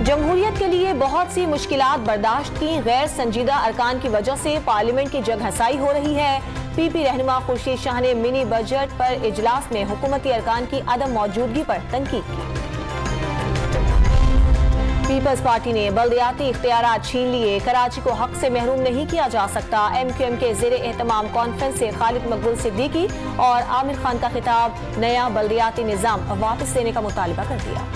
जमहूरियत के लिए बहुत सी मुश्किलात बर्दाश्त की गैर संजीदा अरकान की वजह से पार्लियामेंट की जगहसाई हो रही है। पीपी रहनुमा खुर्शीद शाह ने मिनी बजट पर इजलास में हुकूमती अरकान की अदम मौजूदगी पर तनकीद की। पीपल्स पार्टी ने बल्दियाती इख्तियारात छीन लिए, कराची को हक से महरूम नहीं किया जा सकता। MQM के ज़ेरे एहतमाम कॉन्फ्रेंस से खालिद मकबूल सिद्दीकी और आमिर खान का खिताब, नया बल्दियाती निज़ाम वापस लेने का मुतालबा कर दिया।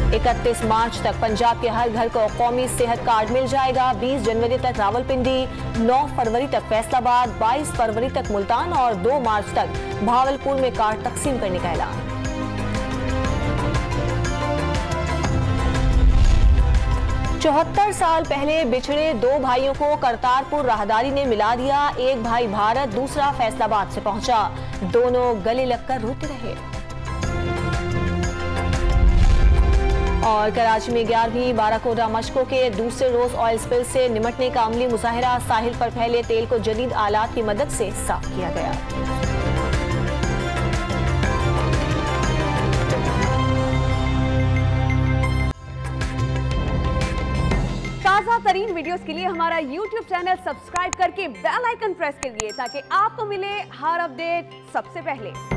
31 मार्च तक पंजाब के हर घर को कौमी सेहत कार्ड मिल जाएगा। 20 जनवरी तक रावलपिंडी, 9 फरवरी तक फैसलाबाद, 22 फरवरी तक मुल्तान और 2 मार्च तक भावलपुर में कार्ड तकसीम करने का ऐलान। 74 साल पहले बिछड़े 2 भाइयों को करतारपुर राहदारी ने मिला दिया। एक भाई भारत, दूसरा फैसलाबाद से पहुंचा। दोनों गले लगकर रोते रहे। और कराची में 11वीं बाराकोटा मशकों के दूसरे रोज ऑयल स्पिल से निमटने का अमली मुजाहिरा, साहिल पर फैले तेल को जदीद आलात की मदद से साफ किया गया। ताज़ा तरीन वीडियोस के लिए हमारा YouTube चैनल सब्सक्राइब करके बेल आइकन प्रेस करिए ताकि आपको मिले हर अपडेट सबसे पहले।